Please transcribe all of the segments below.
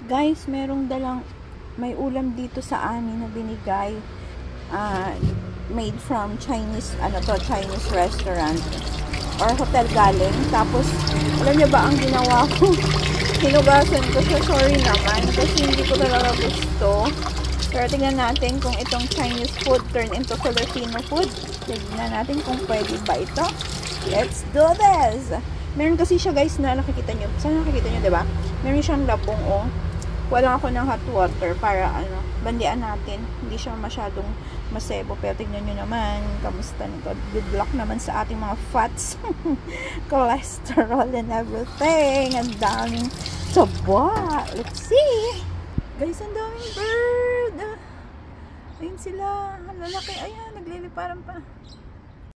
Guys, may ulam dito sa amin na binigay. Made from Chinese restaurant or hotel galing. Tapos, alam niyo ba ang ginawa ko? Hinugasan ko siya. Sorry naman. Kasi hindi ko talaga gusto. Pero tingnan natin kung itong Chinese food turn into Filipino food. Tingnan natin kung pwede ba ito. Let's do this! Meron kasi siya guys na nakikita nyo. Saan nakikita nyo, diba? Meron siyang labong Wala ako ng hot water para bandian natin. Hindi siya masyadong masebo. Pero tignan nyo naman. Kamusta nito? Good luck naman sa ating mga fats. Cholesterol and everything. Ang daming taba. Let's see. Guys, ang daming bird. Ayun sila. Ang lalaki. Ayan, nagliliparan pa.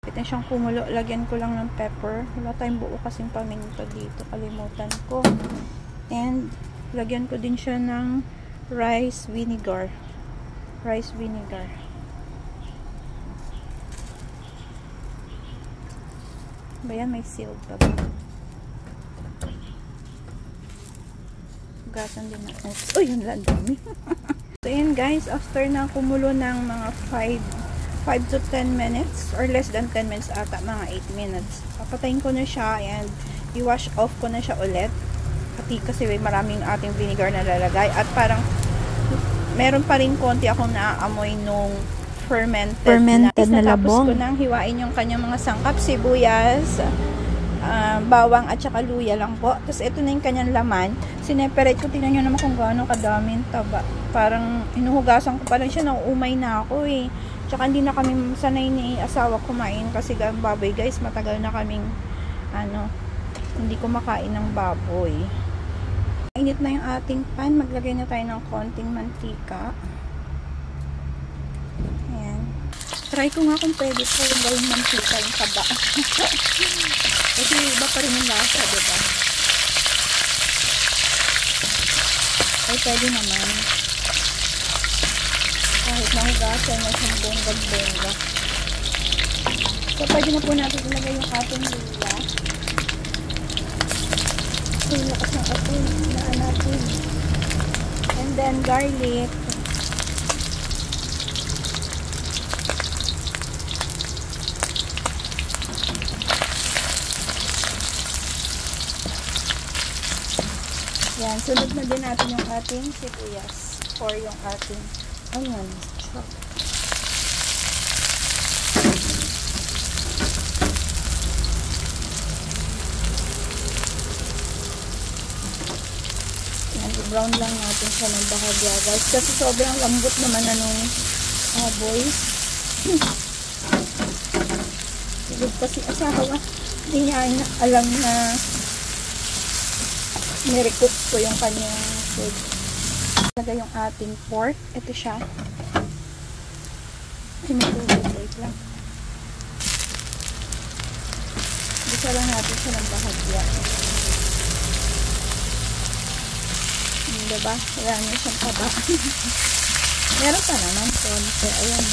Ito siyang kumulo. Lagyan ko lang ng pepper. Wala tayong buo kasing paminta dito. Kalimutan ko. And lagyan ko din siya ng rice vinegar. Rice vinegar. Bayan, may sealed pa ba? Gasan din na. Oops. Oh, yun lang dami. So, yun guys. After na kumulo ng mga 5 to 10 minutes or less than 10 minutes ata, mga 8 minutes. Papatayin ko na siya and i-wash off ko na siya ulit. Kasi maraming ating vinegar na lalagay at parang meron pa rin konti akong naaamoy nung fermented na labong. Tapos ko nang hiwain yung kanyang mga sangkap, sibuyas, bawang at saka luya lang po. Tapos ito na yung kanyang laman. Sineperate ko, tingnan nyo naman kung gaano kadaming taba. Parang hinuhugasan ko pa lang siya, nauumay na ako eh. Tsaka hindi na kami sanay ni asawa kumain kasi baboy guys, matagal na kaming hindi kumakain ng baboy. Init na yung ating pan. Maglagay na tayo ng konting mantika. Ayan. Try ko nga kung pwede po yung gawing mantika yung taba. Kasi iba pa rin yung lasa, diba? Ay, pwede naman. Kahit nahugasan na siyang bongga-bongga. So, pwede na po natin ilagay yung ating luya. Yung lakas ng apoy na natin. And then garlic. Yan, sunod na din natin yung ating sibuyas or yung ating onions. Brown lang natin siya ng bahagya guys kasi sobrang lambot naman nung boys. Sigod pa si asawa, hindi niya alam na nirecook ko yung kanyang food. Lagay yung ating pork. Ito siya. Ay, may tubig lang. Bisa lang natin siya ng bahagya. Diba? Wala na siyang taba. Meron pa naman konti. Ayan.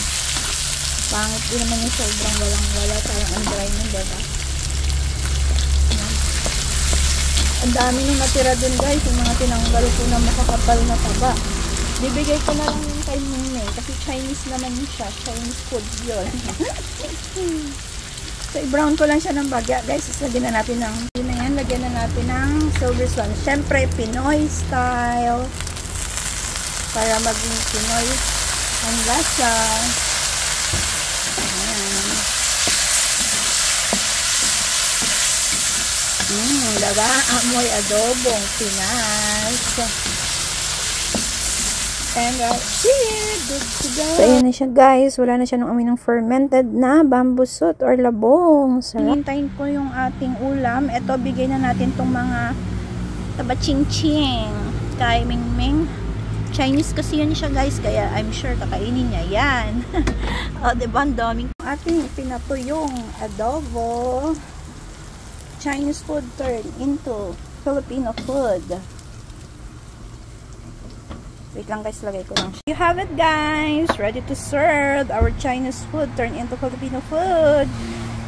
Pangit din naman yung sobrang walang-wala. Parang ang dry nun, diba? Ayan. Ang dami nung natira dun guys. Yung mga tinanggal ko na makakapal na taba. Bibigay ko na lang yung kay Nene. Kasi Chinese naman siya. Chinese food yun. So, i-brown ko lang siya ng bagya. Guys, lagyan na natin ng lagyan na natin ng silver swan. Siyempre, Pinoy style. Para maging Pinoy ang lasa. Ayan. Diba? Amoy adobong Pinas. And that's it. Good to go. So, ayan na siya guys. Wala na siya nung amoy ng fermented na bamboo shoot or labong. Hintayin ko yung ating ulam. Ito, bigay na natin tong mga taba-ching-ching. Kay Ming-Ming. Chinese kasi yan siya guys. Kaya I'm sure kakainin niya yan. O, diba? Ang daming ating pinatuyong adobo. Chinese food turn into Filipino food. Wait lang guys, lagay ko lang. You have it guys! Ready to serve! Our Chinese food turned into Filipino food.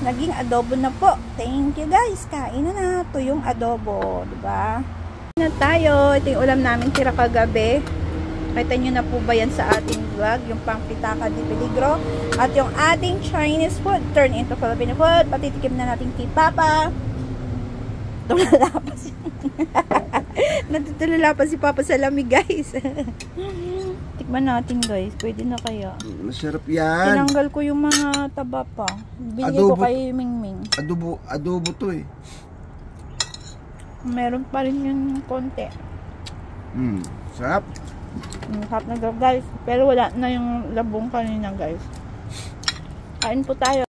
Naging adobo na po. Thank you guys! Kain na na. Ito yung adobo. Diba? Na tayo. Ito yung ulam namin tira kagabi. Kita nyo na po ba yan sa ating vlog? Yung pang pitaka di peligro. At yung ating Chinese food turn into Filipino food. Patitikim na natin kay Papa. Tulala pa si natutulala pa si Papa sa lamig, guys. Tikman natin, guys. Pwede na kaya. Masarap yan. Tinanggal ko yung mga taba pa. Binigay ko kay Mingming. Adobo to eh. Meron pa rin yung konti. Sarap. Sarap na, guys. Pero wala na yung labong kanina, guys. Kain po tayo.